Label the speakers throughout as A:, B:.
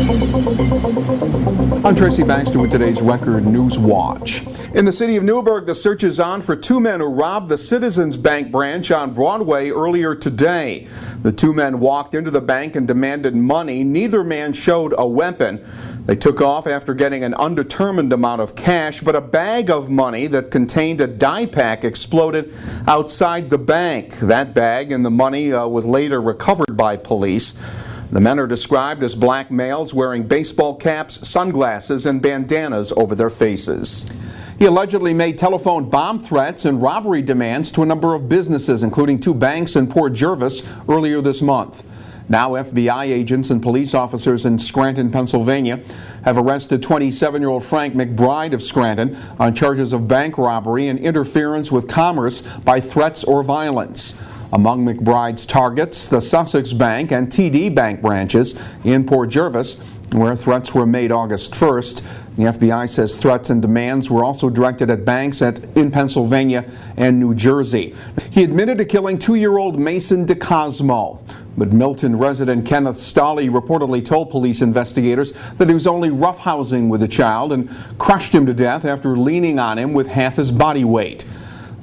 A: I'm Tracy Banks with today's Record Newswatch. In the city of Newburgh, the search is on for two men who robbed the Citizens Bank branch on Broadway earlier today. The two men walked into the bank and demanded money. Neither man showed a weapon. They took off after getting an undetermined amount of cash, but a bag of money that contained a dye pack exploded outside the bank. That bag and the money was later recovered by police. The men are described as black males wearing baseball caps, sunglasses, and bandanas over their faces. He allegedly made telephone bomb threats and robbery demands to a number of businesses, including two banks in Port Jervis, earlier this month. Now FBI agents and police officers in Scranton, Pennsylvania have arrested 27-year-old Frank McBride of Scranton on charges of bank robbery and interference with commerce by threats or violence. Among McBride's targets, the Sussex Bank and TD Bank branches in Port Jervis, where threats were made August 1st. The FBI says threats and demands were also directed at banks in Pennsylvania and New Jersey. He admitted to killing 2-year-old Mason DeCosmo. But Milton resident Kenneth Stolley reportedly told police investigators that he was only roughhousing with the child and crushed him to death after leaning on him with half his body weight.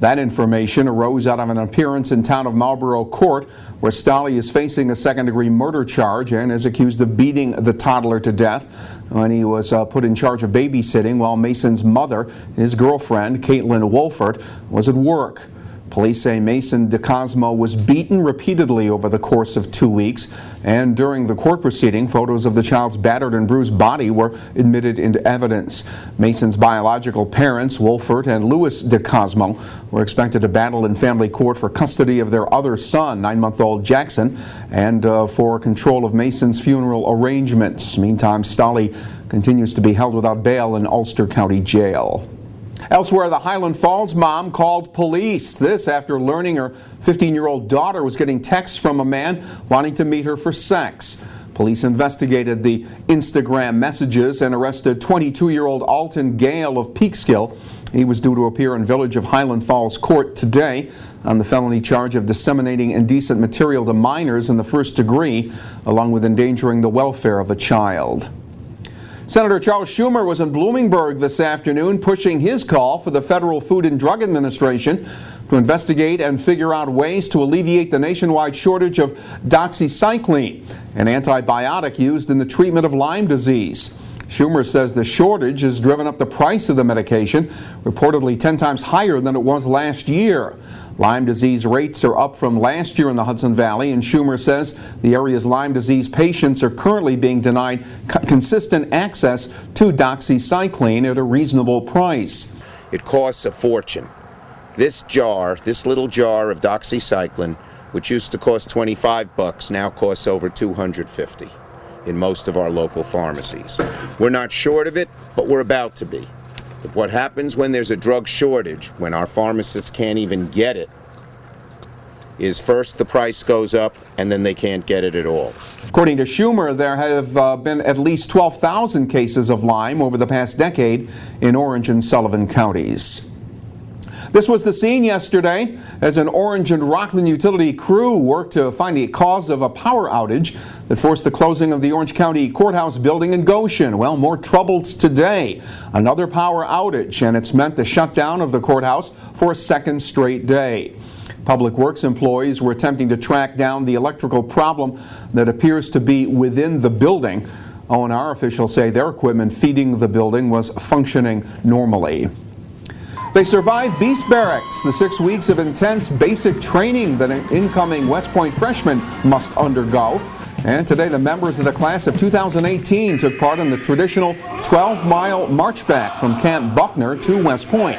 A: That information arose out of an appearance in town of Marlborough Court, where Stolley is facing a second-degree murder charge and is accused of beating the toddler to death when he was put in charge of babysitting while Mason's mother, his girlfriend, Caitlin Wolfert, was at work. Police say Mason DeCosmo was beaten repeatedly over the course of 2 weeks, and during the court proceeding, photos of the child's battered and bruised body were admitted into evidence. Mason's biological parents, Wolfert and Louis DeCosmo, were expected to battle in family court for custody of their other son, 9-month-old Jackson, and for control of Mason's funeral arrangements. Meantime, Stolley continues to be held without bail in Ulster County Jail. Elsewhere, the Highland Falls mom called police. This after learning her 15-year-old daughter was getting texts from a man wanting to meet her for sex. Police investigated the Instagram messages and arrested 22-year-old Alton Gale of Peekskill. He was due to appear in Village of Highland Falls Court today on the felony charge of disseminating indecent material to minors in the first degree, along with endangering the welfare of a child. Senator Charles Schumer was in Bloomingburg this afternoon pushing his call for the Federal Food and Drug Administration to investigate and figure out ways to alleviate the nationwide shortage of doxycycline, an antibiotic used in the treatment of Lyme disease. Schumer says the shortage has driven up the price of the medication, reportedly 10 times higher than it was last year. Lyme disease rates are up from last year in the Hudson Valley, and Schumer says the area's Lyme disease patients are currently being denied consistent access to doxycycline at a reasonable price.
B: It costs a fortune. This little jar of doxycycline, which used to cost $25, now costs over $250 in most of our local pharmacies. We're not short of it, but we're about to be. But what happens when there's a drug shortage, when our pharmacists can't even get it, is first the price goes up and then they can't get it at all.
A: According to Schumer, there have been at least 12,000 cases of Lyme over the past decade in Orange and Sullivan counties. This was the scene yesterday as an Orange and Rockland utility crew worked to find the cause of a power outage that forced the closing of the Orange County Courthouse building in Goshen. Well, more troubles today. Another power outage, and it's meant the shutdown of the courthouse for a second straight day. Public Works employees were attempting to track down the electrical problem that appears to be within the building. O&R officials say their equipment feeding the building was functioning normally. They survived Beast Barracks, the 6 weeks of intense basic training that an incoming West Point freshman must undergo. And today the members of the class of 2018 took part in the traditional 12-mile march back from Camp Buckner to West Point,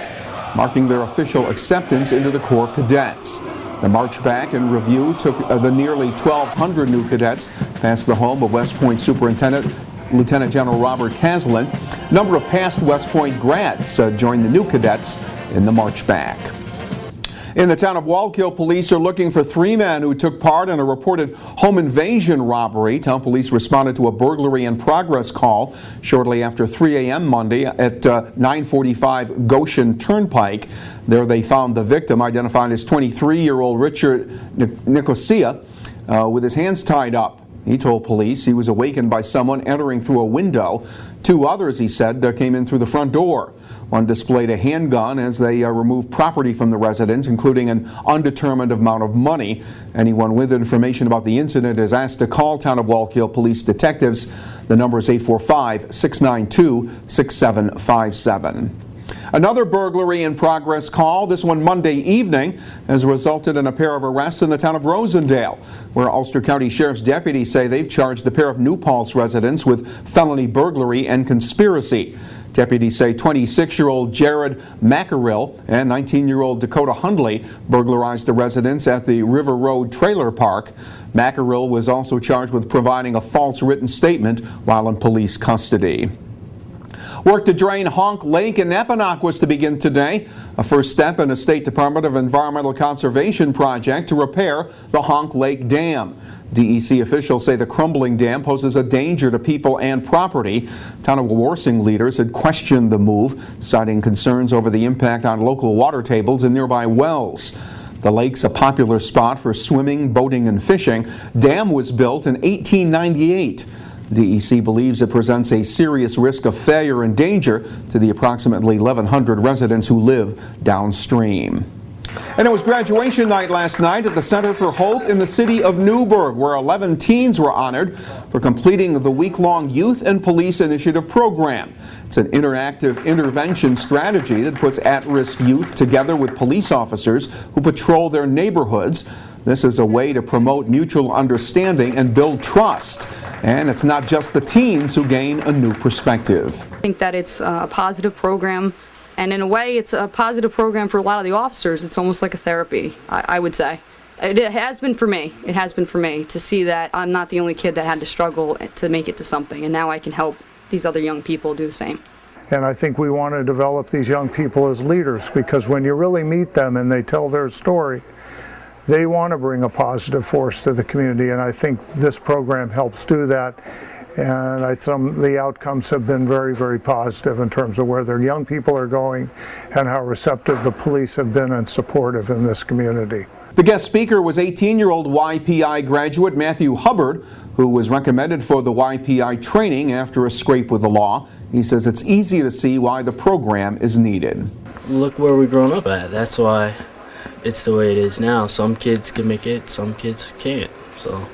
A: marking their official acceptance into the Corps of Cadets. The march back and review took the nearly 1,200 new cadets past the home of West Point Superintendent Lieutenant General Robert Caslin. A number of past West Point grads joined the new cadets in the march back. In the town of Wallkill, police are looking for 3 men who took part in a reported home invasion robbery. Town police responded to a burglary in progress call shortly after 3 a.m. Monday at 945 Goshen Turnpike. There they found the victim, identified as 23-year-old Richard Nicosia, with his hands tied up. He told police he was awakened by someone entering through a window. 2 others, he said, came in through the front door. One displayed a handgun as they removed property from the residence, including an undetermined amount of money. Anyone with information about the incident is asked to call Town of Wallkill Police Detectives. The number is 845-692-6757. Another burglary in progress call, this one Monday evening, has resulted in a pair of arrests in the town of Rosendale, where Ulster County Sheriff's deputies say they've charged a pair of New Paltz residents with felony burglary and conspiracy. Deputies say 26-year-old Jared Mackerill and 19-year-old Dakota Hundley burglarized the residence at the River Road Trailer Park. Mackerill was also charged with providing a false written statement while in police custody. Work to drain Honk Lake in Neppanock was to begin today, a first step in a State Department of Environmental Conservation project to repair the Honk Lake Dam. DEC officials say the crumbling dam poses a danger to people and property. Town of Warsing leaders had questioned the move, citing concerns over the impact on local water tables and nearby wells. The lake's a popular spot for swimming, boating, and fishing. Dam was built in 1898. DEC believes it presents a serious risk of failure and danger to the approximately 1,100 residents who live downstream. And it was graduation night last night at the Center for Hope in the city of Newburgh, where 11 teens were honored for completing the week-long Youth and Police Initiative program. It's an interactive intervention strategy that puts at-risk youth together with police officers who patrol their neighborhoods. This is a way to promote mutual understanding and build trust. And it's not just the teens who gain a new perspective.
C: I think that it's a positive program, and in a way it's a positive program for a lot of the officers. It's almost like a therapy, I would say. It has been for me. It has been for me to see that I'm not the only kid that had to struggle to make it to something, and now I can help these other young people do the same.
D: And I think we want to develop these young people as leaders, because when you really meet them and they tell their story, they want to bring a positive force to the community, and I think this program helps do that. And the outcomes have been very, very positive in terms of where their young people are going and how receptive the police have been and supportive in this community.
A: The guest speaker was 18-year-old YPI graduate Matthew Hubbard, who was recommended for the YPI training after a scrape with the law. He says it's easy to see why the program is needed.
E: Look where we've grown up at. That's why it's the way it is now. Some kids can make it, some kids can't. So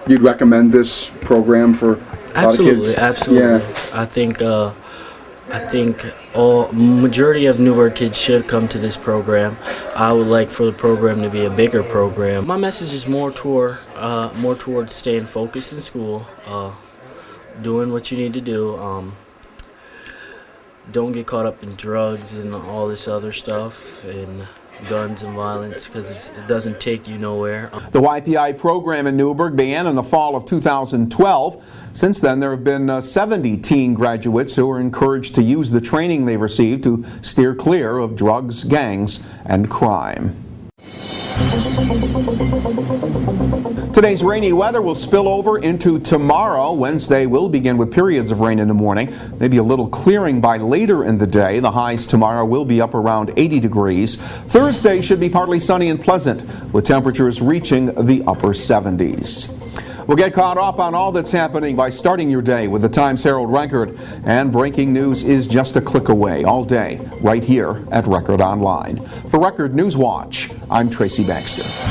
A: you'd recommend this program for a lot of kids?
E: Absolutely.
A: Yeah.
E: I think all majority of Newburgh kids should come to this program. I would like for the program to be a bigger program. My message is more toward staying focused in school, doing what you need to do. Don't get caught up in drugs and all this other stuff and guns and violence, because it doesn't take you nowhere.
A: The YPI program in Newburgh began in the fall of 2012. Since then, there have been 70 teen graduates who are encouraged to use the training they've received to steer clear of drugs, gangs, and crime. Today's rainy weather will spill over into tomorrow. Wednesday will begin with periods of rain in the morning, maybe a little clearing by later in the day. The highs tomorrow will be up around 80 degrees. Thursday should be partly sunny and pleasant, with temperatures reaching the upper 70s. We'll get caught up on all that's happening by starting your day with the Times-Herald Record. And breaking news is just a click away all day, right here at Record Online. For Record Newswatch, I'm Tracy Banks.